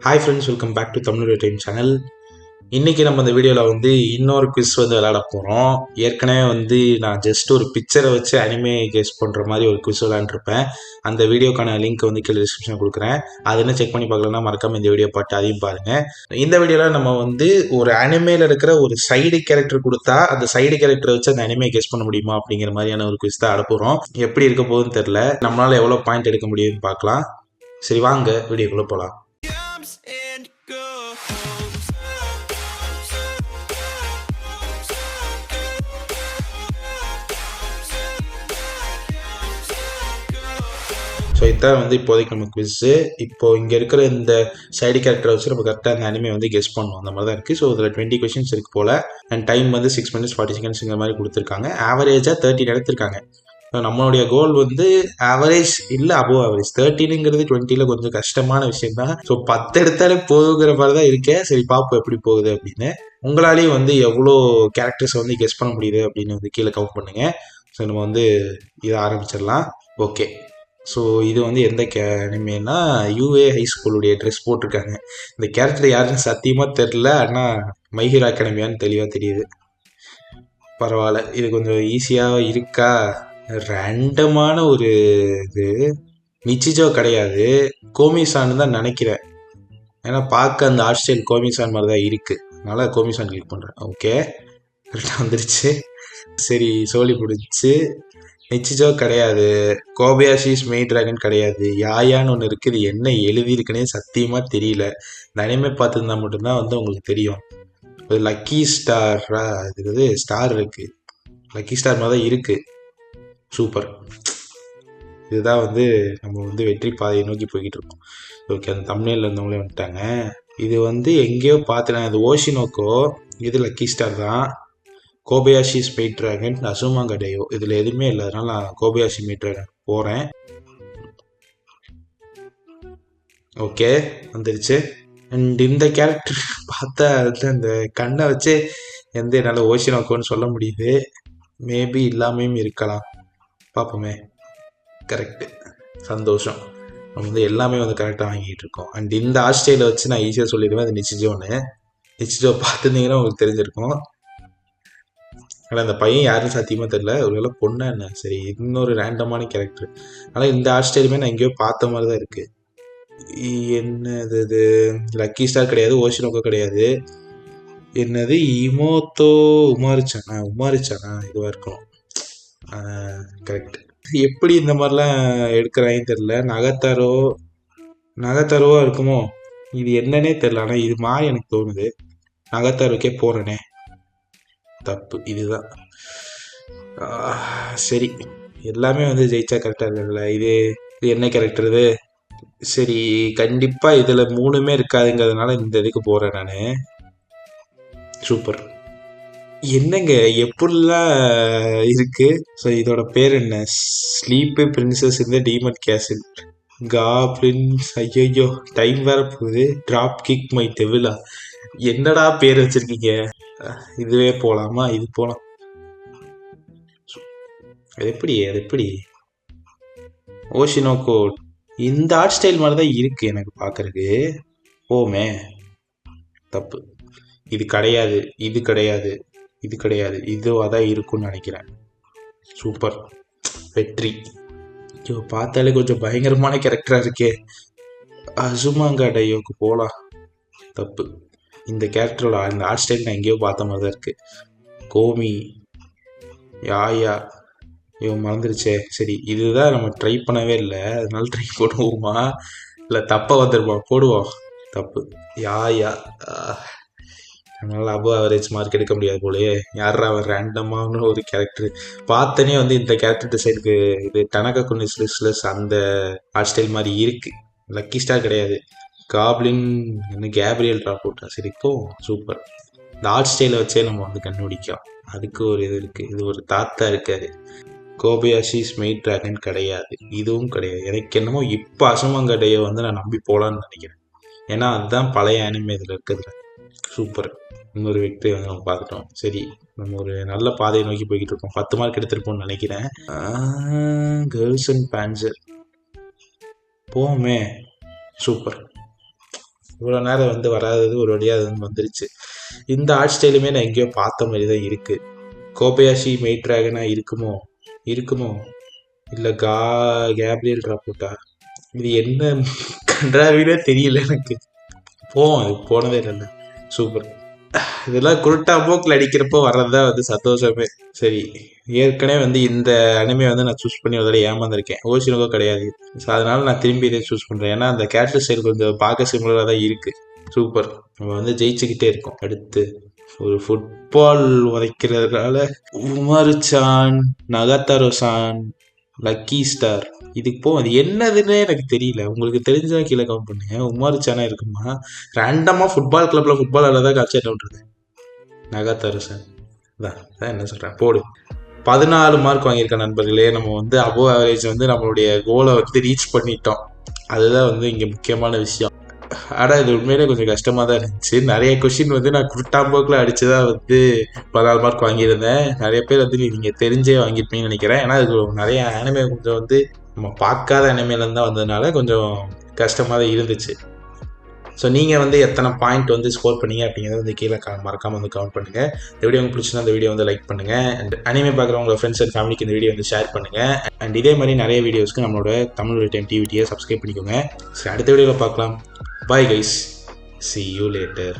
Hi friends, welcome back to Tamil time channel. இன்றைக்கி நம்ம இந்த வீடியோவில் இன்னொரு குவிஸ் விளையாட போகிறோம். ஏற்கனவே நான் ஜஸ்ட் ஒரு பிக்சரை வச்சு அனிமே கெஸ் பண்ணுற மாதிரி ஒரு குவிஸ் விளையாண்டுருப்பேன். அந்த வீடியோக்கான லிங்க் கீழே டிஸ்கிரிப்ஷன் கொடுக்குறேன். அது என்ன செக் பண்ணி பார்க்கலன்னா மறக்காமல் இந்த வீடியோ பார்த்து அதையும் பாருங்கள். இந்த வீடியோவில் நம்ம ஒரு அனிமேல இருக்கிற ஒரு சைடு கேரக்டர் கொடுத்தா அந்த சைடு கேரக்டரை வச்சு அந்த அனிமே கெஸ் பண்ண முடியுமா அப்படிங்கிற மாதிரியான ஒரு குவிஸ் தான் அனுப்புகிறோம். எப்படி இருக்க போகுதுன்னு தெரில. நம்மளால் எவ்வளோ பாயிண்ட் எடுக்க முடியும்னு பார்க்கலாம். சரி, வாங்க வீடியோக்குள்ளே போகலாம். ஸோ இதான் இப்போதைக்கு நம்ம குவிஸ்ஸு. இப்போ இங்கே இருக்கிற இந்த சைடு கேரக்டரை வச்சு நம்ம கரெக்டாக அந்த அனிமே கெஸ் பண்ணணும். அந்த மாதிரி தான் இருக்குது. ஸோ இதில் 20 கொஸ்டின்ஸ் இருக்கு போல். அண்ட் டைம் 6 minutes 40 seconds மாதிரி கொடுத்துருக்காங்க. ஆவரேஜாக 30 எடுத்திருக்காங்க. ஸோ நம்மளுடைய கோல் ஆவரேஜ் இல்லை அபோவ் ஆவரேஜ். 30ங்கிறது 20ல் கொஞ்சம் கஷ்டமான விஷயம் தான். ஸோ 10 எடுத்தாலே போகுங்கிற மாதிரி தான் இருக்கேன். சரி, பார்ப்போம் எப்படி போகுது அப்படின்னு. உங்களாலேயும் எவ்வளோ கேரக்டர்ஸை கெஸ் பண்ண முடியுது அப்படின்னு கீழே கவுண்ட் பண்ணுங்கள். ஸோ நம்ம இதை ஆரம்பிச்சிடலாம். ஓகே, ஸோ இது எந்த அனிமேனா யூஏ ஹை ஸ்கூலுடைய ட்ரெஸ் போட்டிருக்காங்க. இந்த கேரக்டர் யாருன்னு சத்தியமாக தெரில. ஆனால் மை ஹீரோ அகாடமியான்னு தெளிவாக தெரியுது. பரவாயில்ல, இது கொஞ்சம் ஈஸியாக இருக்கா. ரேண்டமான ஒரு இது. நிச்சிஜோ கிடையாது, கோமிசான்னு தான் நினைக்கிறேன். ஏன்னா பார்க்க அந்த ஆர்ட் ஸ்டைல் கோமிசான் மாதிரி தான் இருக்குது. அதனால் கோமிசான் கிளிக் பண்ணுறேன். ஓகே, கரெக்டாக வந்துருச்சு. சரி, சோழி பிடிச்சி. நிச்சிஜோ கிடையாது, கோபயாஷிஸ் மெய் டிராகன் கிடையாது, யாயான்னு ஒன்று இருக்குது. என்ன எழுதியிருக்குன்னே சத்தியமாக தெரியல. இந்த அனிமே பார்த்துருந்தா மட்டும்தான் உங்களுக்கு தெரியும். ஒரு லக்கி ஸ்டாரா இது ஸ்டார் இருக்குது. லக்கி ஸ்டார் மாதிரி தான் இருக்குது. சூப்பர். இதுதான் நம்ம வெற்றி பாதையை நோக்கி போய்கிட்டு இருக்கோம். ஓகே, அந்த தமிழ்ல இருந்தவங்களே வந்துட்டாங்க. இது எங்கேயோ பார்த்துட்டேன். அது ஓஷினோக்கோ. இது லக்கி ஸ்டார் தான். கோபயாஷி மெய் டிராகன், அசுமாங்கடையோ, இதில் எதுவுமே இல்லை. அதனால நான் கோபயாஷி மெய் டிராகன் போகிறேன். ஓகே, வந்துருச்சு. அண்ட் இந்த கேரக்டர் பார்த்தா அந்த கண்ணை வச்சு என்னால் ஓஷினோக்கோன்னு சொல்ல முடியுது. மேபி இல்லாமையும் இருக்கலாம். பார்ப்போமே. கரெக்டு, சந்தோஷம். நம்ம எல்லாமே கரெக்டாக வாங்கிட்டு இருக்கோம். அண்ட் இந்த ஆஸ்ட்ரேலியா வச்சு நான் ஈஸியாக சொல்லிடுவேன். அது நிச்சிஜோன்னு. நிச்சிஜோ பார்த்துருந்தீங்கன்னா உங்களுக்கு தெரிஞ்சிருக்கும். ஆனால் அந்த பையன் யாருன்னு சத்தியமாக தெரியல. ஒருவேளை பொண்ணா என்ன. சரி, இன்னொரு ரேண்டமான கேரக்டர். ஆனால் இந்த ஆஸ்ட்ரேலியுமே நான் எங்கேயோ பார்த்த மாதிரி தான் இருக்குது. என்னது இது? லக்கி ஸ்டார் கிடையாது, ஓஷினோக்கோ கிடையாது. என்னது? இமோத்தோ உமாரிச்சானா இதுவாக இருக்கணும். கரெக்ட். எப்படி இந்த மாதிரிலாம் எடுக்கிறாங்கன்னு தெரில. நகத்தாரோவா இருக்குமோ? இது என்னன்னே தெரில. ஆனால் இது மாதிரி எனக்கு தோணுது. நகத்தாரோக்கே போகிறேனே. தப்பு, இதுதான். சரி, எல்லாமே ஜெயிச்சா கரெக்டாக இருக்குல்ல. இது என்ன கேரக்டர் இது? சரி, கண்டிப்பாக இதில் 3மே இருக்காதுங்கிறதுனால இந்த இதுக்கு போகிறேன் நான். சூப்பர். என்னங்க எப்படிலாம் இருக்கு? ஸோ இதோட பேர் என்ன? ஸ்லீப்பு பிரின்சஸ் இந்த டீமன் கேசில் காப்ளின்ஸ். ஐயோ, டைம் வேற போகுது. டிராப் கிக் மை டெவிலா. என்னடா பேர் வச்சிருக்கீங்க? இதுவே போகலாமா? இது போகலாம். அது எப்படி ஓஷினோக்கோ இந்த ஆர்ட் ஸ்டைல் மாதிரி தான் இருக்கு எனக்கு பார்க்கறதுக்கு. போமே. தப்பு. இது கிடையாது, இது கிடையாது, இது கிடையாது. இதுவாக தான் இருக்கும்னு நினைக்கிறேன். சூப்பர், வெற்றி. ஐயோ, பார்த்தாலே கொஞ்சம் பயங்கரமான கேரக்டராக இருக்கே. அசுமாங்கடையோக்கு போகலாம். தப்பு. இந்த கேரக்டரோட அந்த ஆர்ட் ஸ்டைல் நான் எங்கேயோ பார்த்த மாதிரி தான் இருக்குது. கோமி, யாயா, இவன் மறந்துருச்சே. சரி, இதுதான் நம்ம ட்ரை பண்ணவே இல்லை. அதனால ட்ரை பண்ணுவோமா இல்லை தப்பாக வந்துருமா? போடுவோம். தப்பு. யாயா. அதனால அபோவ் ஆவரேஜ் மார்க் எடுக்க முடியாது போலயே. யாரா அவர் ரேண்டமான ஒரு கேரக்டர் பார்த்தனே இந்த கேரக்டர் டிசைனுக்கு இது டனகா குனிஸ்லெஸ் அந்த ஆர்ட் ஸ்டைல் மாதிரி இருக்கு. லக்கி ஸ்டார் கிடையாது. காப்ளின் என்ன கேப்ரியல் ட்ராப் போட்டா. சரி, இப்போ சூப்பர். இந்த ஆர்ட் ஸ்டைலை வச்சே நம்ம கண்டுபிடிக்கலாம். அதுக்கு ஒரு இது இருக்குது. இது ஒரு தாத்தா இருக்காரு. கோபயாஷிஸ் மெய் டிராகன் கிடையாது, இதுவும் கிடையாது. எனக்கு என்னமோ இப்போ அசுமாங்கடையை நான் நம்பி போகலான்னு நினைக்கிறேன். ஏன்னா அதுதான் பழைய அனிமே இதில் இருக்கிறதுல. சூப்பர். இன்னொரு வெற்றி நம்ம பார்த்துட்டோம். சரி, நம்ம ஒரு நல்ல பாதையை நோக்கி போய்கிட்டு இருக்கோம். 10 மார்க் எடுத்திருப்போம்னு நினைக்கிறேன். கேர்ள்ஸ் அண்ட் பேன்சர் போமே. சூப்பர். இவ்வளோ நேரம் வந்து வராதது ஒரு வழியாக அது வந்து வந்துருச்சு. இந்த ஆர்ட் ஸ்டைலுமே நான் எங்கேயோ பார்த்த மாதிரி தான் இருக்குது. கோபயாஷி மெய்ட் ட்ராகனாக இருக்குமோ இல்லை கேப்ரியல் ட்ராப்போட்டா, இது என்ன கன்றாவினே தெரியல எனக்கு. போனதே இல்லை. சூப்பர். இதெல்லாம் குருட்டா போக்கில் அடிக்கிறப்போ வர்றதுதான் வந்து சந்தோஷமே. சரி, ஏற்கனவே வந்து இந்த அனிமே வந்து நான் சூஸ் பண்ணி ஒரு ஏமாந்துருக்கேன். ஓஷினோகோ கிடையாது. ஸோ அதனால நான் திரும்பி இதை சூஸ் பண்ணுறேன். ஏன்னா அந்த கேரக்டர் ஸ்டைல் கொஞ்சம் பார்க்க சிமிலராக தான் இருக்குது. சூப்பர். நம்ம வந்து ஜெயிச்சுக்கிட்டே இருக்கோம். அடுத்து ஒரு ஃபுட்பால் உதைக்கிறதுனால உமர்-சான், நகாத்தாரோ-சான், லக்கி ஸ்டார், இதுக்கு அது என்னதுன்னே எனக்கு தெரியல. உங்களுக்கு தெரிஞ்சா கீழே கவுண்ட் பண்ணுங்க. உமர்-சானா இருக்குமா? ரேண்டமாக ஃபுட்பால் கிளப்பில் ஃபுட்பால் ஆடுறதா காட்சி என்ன விட்டுருது. நகாத்தாரோ-சான் தான் என்ன சொல்கிறேன், போடு. 14 மார்க் வாங்கியிருக்க நண்பர்களே. நம்ம வந்து அபோவ் ஆவரேஜ் வந்து நம்மளுடைய கோலை வந்து ரீச் பண்ணிட்டோம். அதுதான் வந்து இங்கே முக்கியமான விஷயம். ஆனால் இது உண்மையிலே கொஞ்சம் கஷ்டமாக தான் இருந்துச்சு. நிறைய கொஷின் வந்து நான் குருட்டாம்போக்கில் அடித்து தான் வந்து 14 மார்க் வாங்கியிருந்தேன். நிறைய பேர் வந்து நீங்கள் தெரிஞ்சே வாங்கியிருப்பீங்கன்னு நினைக்கிறேன். ஏன்னா இது நிறைய அனிமே கொஞ்சம் வந்து நம்ம பார்க்காத அனிமேலேருந்து தான் வந்ததுனால கொஞ்சம் கஷ்டமாக தான் இருந்துச்சு. ஸோ நீங்கள் வந்து எத்தனை பாயிண்ட் வந்து ஸ்கோர் பண்ணீங்க அப்படிங்கிறத வந்து கீழே மறக்காமல் வந்து கவுண்ட் பண்ணுங்கள். இந்த வீடியோ உங்களுக்கு பிடிச்சிருந்தா இந்த வீடியோ வந்து லைக் பண்ணுங்கள். அண்ட் அனிமே பார்க்குறவங்க ஃப்ரெண்ட்ஸ் அண்ட் ஃபேமிலிக்கு இந்த வீடியோ வந்து ஷேர் பண்ணுங்கள். அண்ட் இதே மாதிரி நிறைய வீடியோஸ்க்கு நம்மளோட தமிழ் டைம் டிவிடியை சப்ஸ்கிரைப் பண்ணிக்கோங்க. ஸோ அடுத்த வீடியோவில் பார்க்கலாம். Bye guys. See you later.